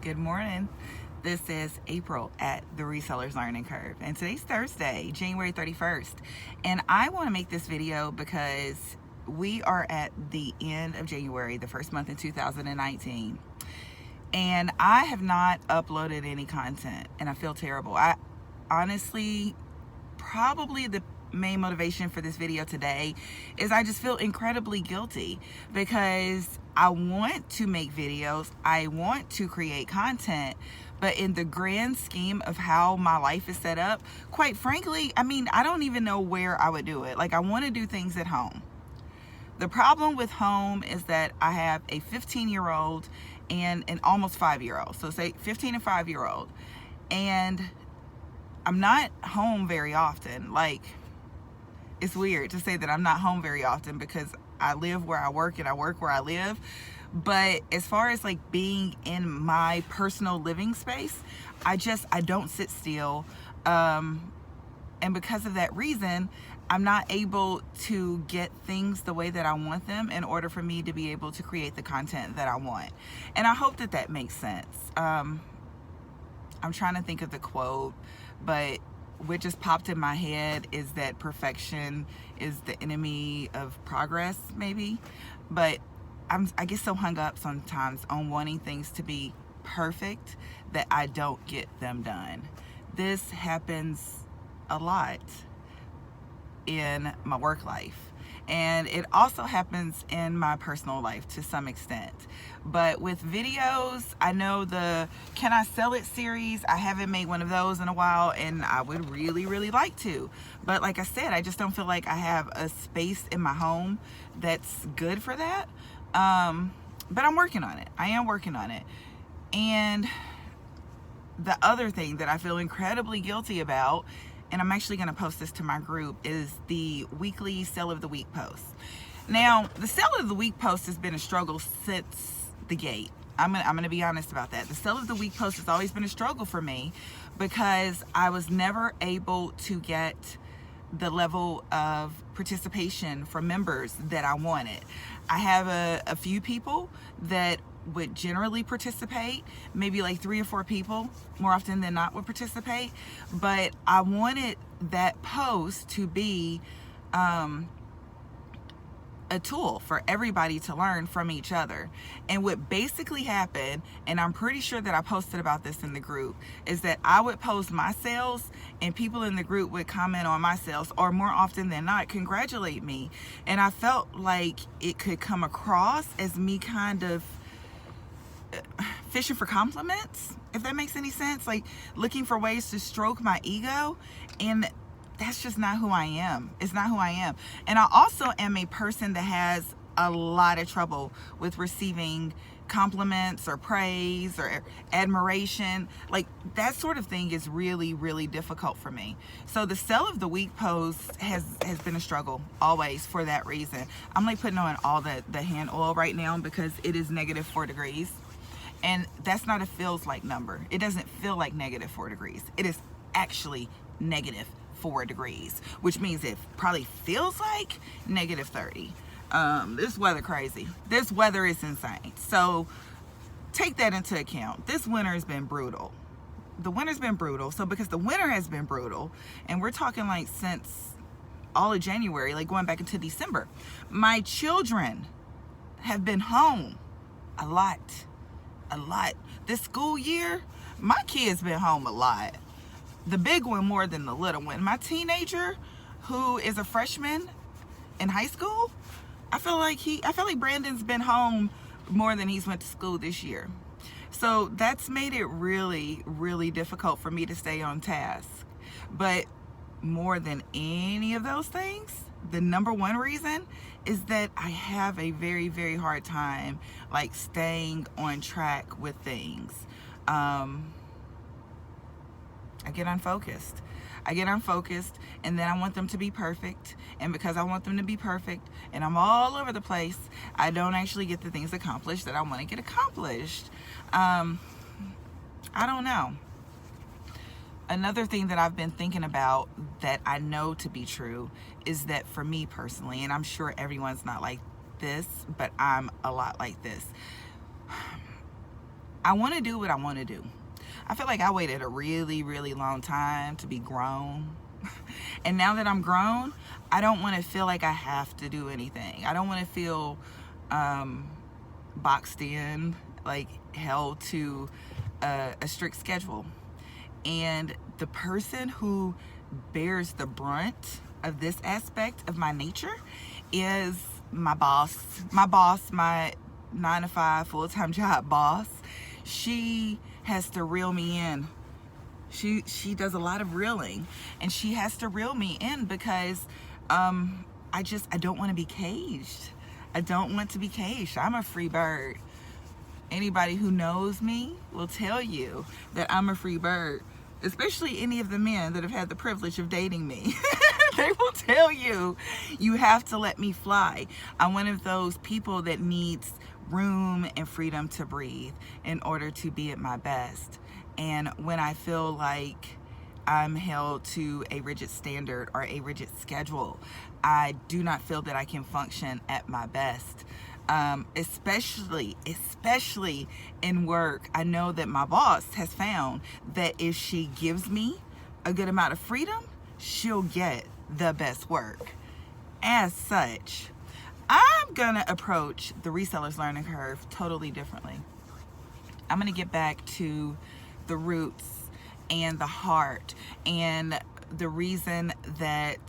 Good morning. This is April at the Resellers Learning Curve, and today's Thursday, January 31st. And I want to make this video because we are at the end of January, the first month in 2019, and I have not uploaded any content, and I feel terrible. I honestly, probably the main motivation for this video today is I just feel incredibly guilty because I want to make videos, I want to create content, but in the grand scheme of how my life is set up, quite frankly, I don't even know where I would do it. Like, I want to do things at home. The problem with home is that I have a 15-year-old and an almost 5-year-old. So say 15 and 5-year-old. And I'm not home very often. Like, it's weird to say that I'm not home very often because I live where I work and I work where I live. But as far as like being in my personal living space, I don't sit still. And because of that reason, I'm not able to get things the way that I want them in order for me to be able to create the content that I want. And I hope that that makes sense. I'm trying to think of the quote, but what just popped in my head is that perfection is the enemy of progress, maybe. But I get so hung up sometimes on wanting things to be perfect that I don't get them done. This happens a lot in my work life, and it also happens in my personal life to some extent. But with videos, I know the Can I Sell It series, I haven't made one of those in a while, and I would really like to. But like I said, I just don't feel like I have a space in my home that's good for that. But I'm working on it. I am working on it. And the other thing that I feel incredibly guilty about, and I'm actually going to post this to my group, is the weekly Sale of the Week post. Now, the Sale of the Week post has been a struggle since the gate. I'm gonna be honest about that. The Sale of the Week post has always been a struggle for me because I was never able to get the level of participation from members that I wanted. I have a few people that would generally participate, maybe like 3 or 4 people more often than not would participate, but I wanted that post to be a tool for everybody to learn from each other. And what basically happened, and I'm pretty sure that I posted about this in the group, is that I would post my sales and people in the group would comment on my sales, or more often than not congratulate me. And I felt like it could come across as me kind of fishing for compliments, if that makes any sense, like looking for ways to stroke my ego, and that's just not who I am. It's not who I am. And I also am a person that has a lot of trouble with receiving compliments or praise or admiration. Like, that sort of thing is really difficult for me. So the Sale of the Week post has been a struggle always for that reason. I'm like putting on all the hand oil right now because it is -4 degrees. And that's not a feels like number. It doesn't feel like -4 degrees. It is actually -4 degrees, which means it probably feels like -30. This weather crazy. This weather is insane. So take that into account. This winter has been brutal. The winter's been brutal. So because the winter has been brutal, and we're talking like since all of January, like going back into December, my children have been home a lot. This school year, my kids been home a lot. The big one more than the little one. My teenager, who is a freshman in high school, I feel like Brandon's been home more than he's went to school this year. So that's made it really difficult for me to stay on task. But more than any of those things, the number one reason is that I have a very hard time like staying on track with things. I get unfocused, and then I want them to be perfect. And because I want them to be perfect and I'm all over the place, I don't actually get the things accomplished that I want to get accomplished. I don't know. Another thing that I've been thinking about that I know to be true is that for me personally, and I'm sure everyone's not like this, but I'm a lot like this. I want to do what I want to do. I feel like I waited a really, really long time to be grown. And now that I'm grown, I don't want to feel like I have to do anything. I don't want to feel boxed in, like held to a strict schedule. And the person who bears the brunt of this aspect of my nature is my boss, my 9-to-5 full-time job boss. She has to reel me in. She does a lot of reeling, and she has to reel me in because I don't want to be caged. I don't want to be caged. I'm a free bird. Anybody who knows me will tell you that I'm a free bird, especially any of the men that have had the privilege of dating me. They will tell you, you have to let me fly. I'm one of those people that needs room and freedom to breathe in order to be at my best. And when I feel like I'm held to a rigid standard or a rigid schedule, I do not feel that I can function at my best. Especially in work. I know that my boss has found that if she gives me a good amount of freedom, she'll get the best work. As such, I'm gonna approach the resellers learning curve totally differently. I'm gonna get back to the roots and the heart and the reason that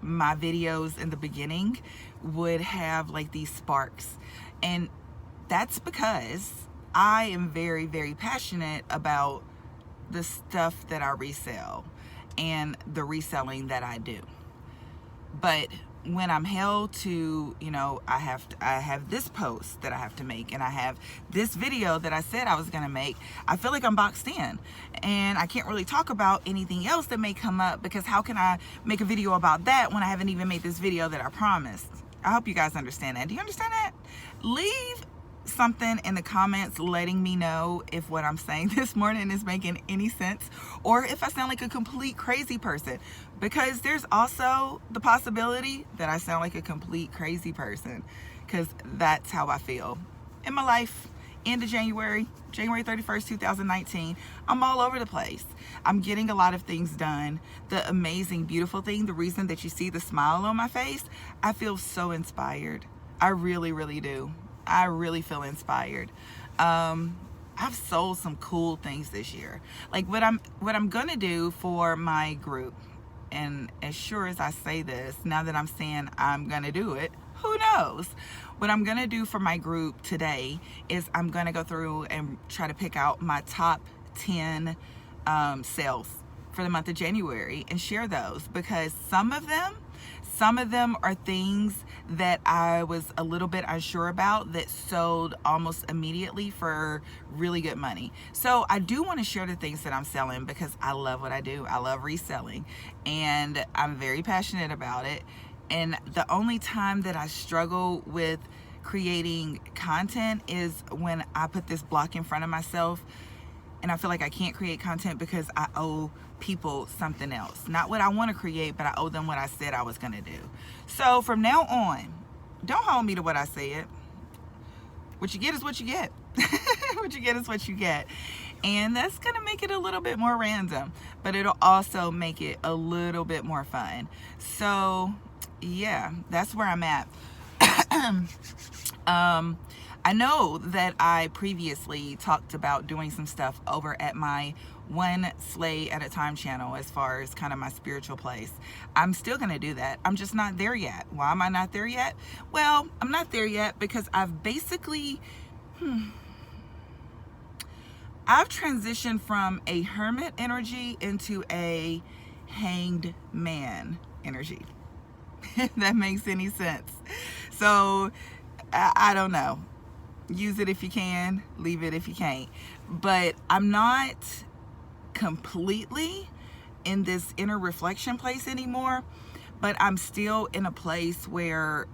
my videos in the beginning would have like these sparks. And that's because I am very, very passionate about the stuff that I resell and the reselling that I do. But when I'm held to, I have this post that I have to make, and I have this video that I said I was going to make, I feel like I'm boxed in, and I can't really talk about anything else that may come up, because how can I make a video about that when I haven't even made this video that I promised? I hope you guys understand that. Do you understand that? Leave something in the comments letting me know if what I'm saying this morning is making any sense, or if I sound like a complete crazy person, because there's also the possibility that I sound like a complete crazy person, because that's how I feel in my life. End of January 31st, 2019, I'm all over the place. I'm getting a lot of things done. The amazing, beautiful thing, the reason that you see the smile on my face, I feel so inspired. I really, really do. I really feel inspired. I've sold some cool things this year. Like what I'm gonna do for my group, and as sure as I say this, now that I'm saying I'm gonna do it, who knows? What I'm gonna do for my group today is I'm gonna go through and try to pick out my top 10 sales for the month of January and share those, because some of them are things that I was a little bit unsure about that sold almost immediately for really good money. So I do want to share the things that I'm selling because I love what I do. I love reselling, and I'm very passionate about it. And the only time that I struggle with creating content is when I put this block in front of myself and I feel like I can't create content because I owe people something else. Not what I want to create, but I owe them what I said I was going to do. So from now on, don't hold me to what I said. What you get is what you get. What you get is what you get. And that's going to make it a little bit more random, but it'll also make it a little bit more fun. So yeah, that's where I'm at. I know that I previously talked about doing some stuff over at my One Slay at a Time channel as far as kind of my spiritual place. I'm still going to do that. I'm just not there yet. Why am I not there yet? Well, I'm not there yet because I've basically, I've transitioned from a hermit energy into a hanged man energy. If that makes any sense. So I don't know. Use it if you can, leave it if you can't. But I'm not completely in this inner reflection place anymore, but I'm still in a place where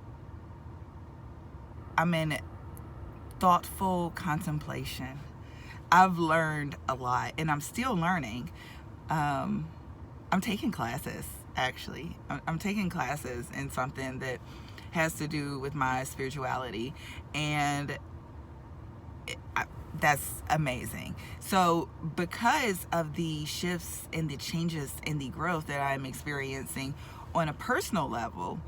I'm in thoughtful contemplation. I've learned a lot, and I'm still learning. I'm taking classes, actually. I'm taking classes in something that has to do with my spirituality, and that's amazing. So because of the shifts and the changes and the growth that I'm experiencing on a personal level,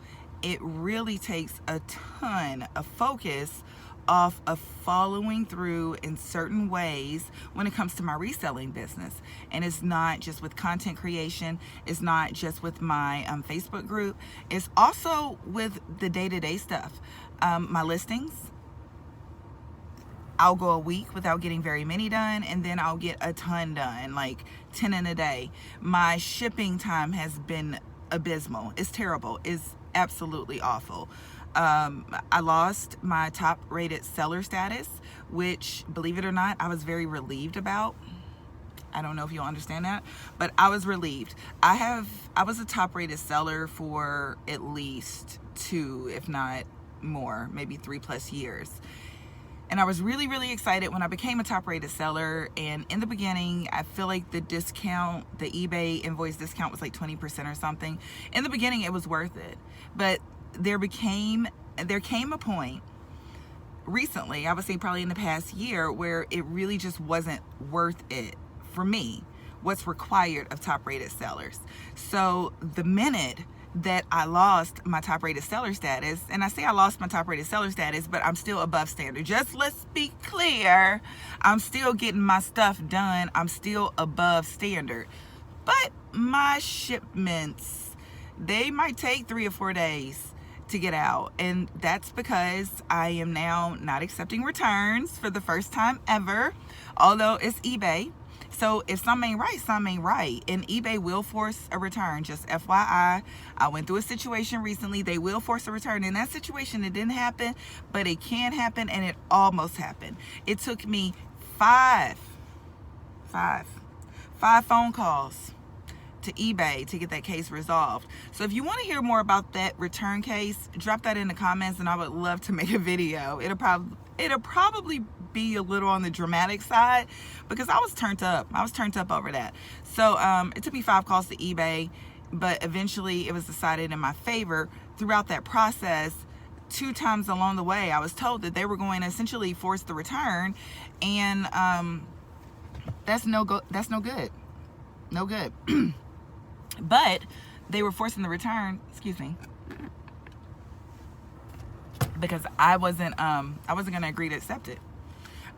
it really takes a ton of focus off of following through in certain ways when it comes to my reselling business. And it's not just with content creation, it's not just with my Facebook group, it's also with the day-to-day stuff. My listings, I'll go a week without getting very many done, and then I'll get a ton done, like 10 in a day. My shipping time has been abysmal. It's terrible. It's absolutely awful. I lost my top rated seller status, which, believe it or not, I was very relieved about. I don't know if you'll understand that, but I was relieved. I was a top rated seller for at least 2, if not more, maybe 3+ years. And I was really, really excited when I became a top rated seller. And in the beginning, I feel like the discount, the eBay invoice discount was like 20% or something. In the beginning, it was worth it. But there came a point recently, I would say probably in the past year, where it really just wasn't worth it for me, what's required of top rated sellers. So the minute that I lost my top rated seller status, and I say I lost my top rated seller status, but I'm still above standard. Just let's be clear, I'm still getting my stuff done. I'm still above standard. But my shipments, they might take 3 or 4 days to get out. And that's because I am now not accepting returns for the first time ever, although it's eBay. So if something ain't right, something ain't right. And eBay will force a return. Just FYI, I went through a situation recently. They will force a return. In that situation, it didn't happen, but it can happen, and it almost happened. It took me five phone calls to eBay to get that case resolved. So if you want to hear more about that return case, drop that in the comments, and I would love to make a video. It'll probably be a little on the dramatic side because I was turned up over that. So it took me 5 calls to eBay, but eventually it was decided in my favor. Throughout that process, 2 times along the way, I was told that they were going to essentially force the return, and that's no good. But they were forcing the return, because I wasn't going to agree to accept it.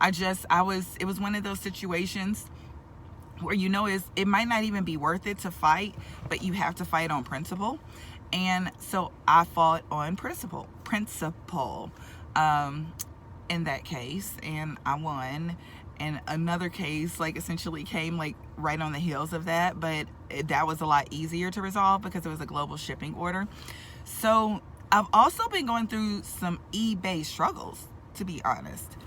It was one of those situations where, it might not even be worth it to fight, but you have to fight on principle. And so I fought on principle in that case, and I won. And another case essentially came right on the heels of that, but that was a lot easier to resolve because it was a global shipping order. So I've also been going through some eBay struggles, to be honest,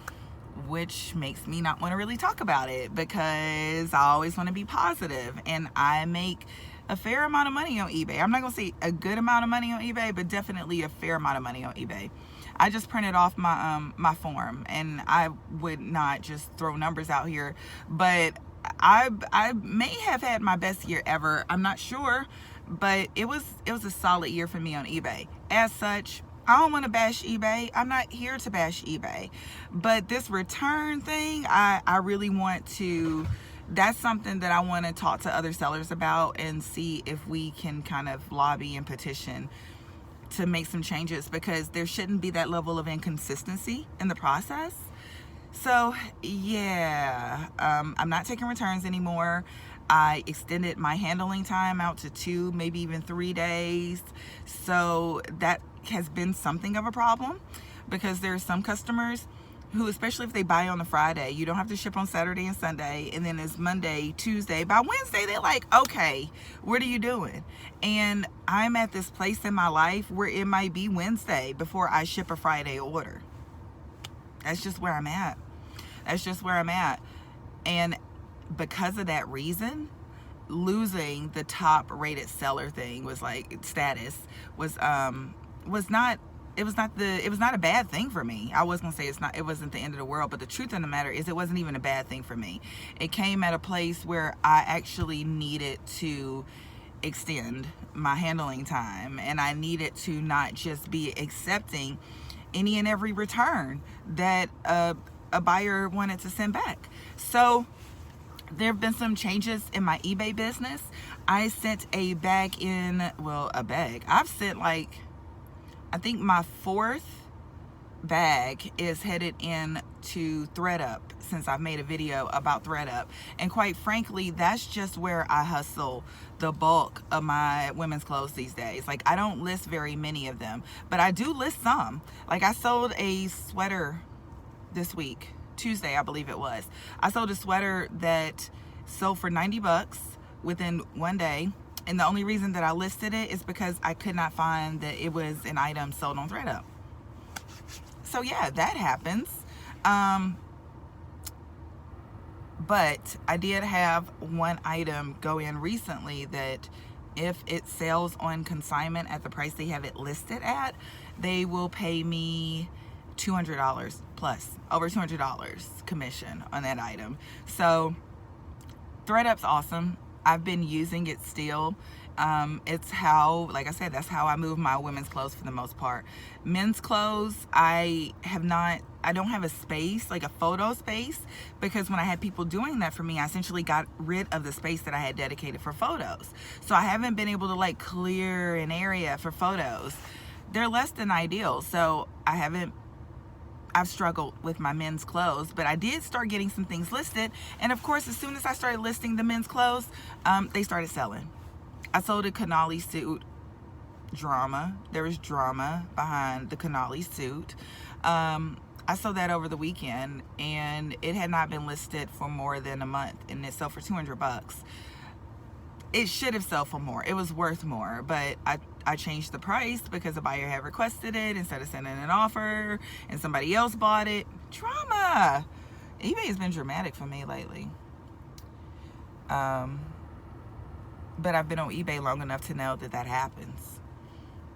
which makes me not want to really talk about it because I always want to be positive, and I make a fair amount of money on eBay. I'm not going to say a good amount of money on eBay, but definitely a fair amount of money on eBay. I just printed off my form, and I would not just throw numbers out here, but I may have had my best year ever. I'm not sure, but it was a solid year for me on eBay. As such, I don't want to bash eBay. I'm not here to bash eBay, but this return thing, I really want to. That's something that I want to talk to other sellers about and see if we can kind of lobby and petition to make some changes, because there shouldn't be that level of inconsistency in the process. So yeah, I'm not taking returns anymore. I extended my handling time out to 2, maybe even 3 days. So that has been something of a problem, because there are some customers who, especially if they buy on a Friday, you don't have to ship on Saturday and Sunday, and then it's Monday, Tuesday. By Wednesday, they're like, okay, what are you doing? And I'm at this place in my life where it might be Wednesday before I ship a Friday order. That's just where I'm at. And because of that reason, losing the top rated seller thing status was not a bad thing for me. I was gonna say it wasn't the end of the world, but the truth of the matter is it wasn't even a bad thing for me. It came at a place where I actually needed to extend my handling time, and I needed to not just be accepting any and every return that a a buyer wanted to send back. So there have been some changes in my eBay business. I sent a bag in, well, a bag. I've sent like, I think my 4th bag is headed in to ThreadUp since I've made a video about ThreadUp. And quite frankly, that's just where I hustle the bulk of my women's clothes these days. Like, I don't list very many of them, but I do list some. Like, I sold a sweater this week, Tuesday, I believe it was. I sold a sweater that sold for 90 bucks within one day. And the only reason that I listed it is because I could not find that it was an item sold on ThreadUp. So yeah, that happens. But I did have one item go in recently that if it sells on consignment at the price they have it listed at, they will pay me $200 plus, over $200 commission on that item. So ThreadUp's awesome. I've been using it still. It's how, like I said, that's how I move my women's clothes for the most part. Men's clothes, I don't have a space, like a photo space, because when I had people doing that for me, I essentially got rid of the space that I had dedicated for photos. So I haven't been able to like clear an area for photos. They're less than ideal. So I've struggled with my men's clothes, but I did start getting some things listed. And of course, as soon as I started listing the men's clothes, they started selling. I sold a Canali suit. Drama. There was drama behind the Canali suit. I sold that over the weekend, and it had not been listed for more than a month, and it sold for 200 bucks. It should have sold for more. It was worth more, but I changed the price because the buyer had requested it instead of sending an offer, and somebody else bought it. Drama. eBay has been dramatic for me lately. But I've been on eBay long enough to know that that happens.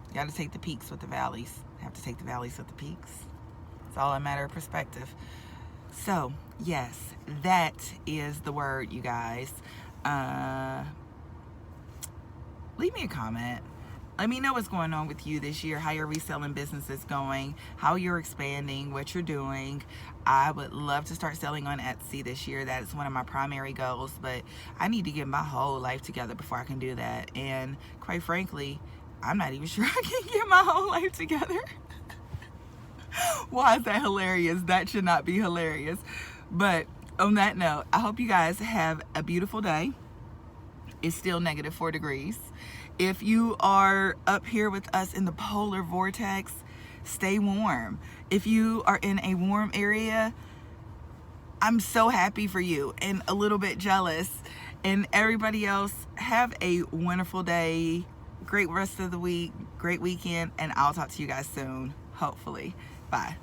You got to take the peaks with the valleys. Have to take the valleys with the peaks. It's all a matter of perspective. So, yes, that is the word, you guys. Leave me a comment. Let me know what's going on with you this year, how your reselling business is going, how you're expanding, what you're doing. I would love to start selling on Etsy this year. That is one of my primary goals, but I need to get my whole life together before I can do that. And quite frankly, I'm not even sure I can get my whole life together. Why is that hilarious? That should not be hilarious. But on that note, I hope you guys have a beautiful day. It's still -4 degrees. If you are up here with us in the polar vortex, stay warm. If you are in a warm area, I'm so happy for you and a little bit jealous. And everybody else, have a wonderful day, great rest of the week, great weekend, and I'll talk to you guys soon, hopefully. Bye.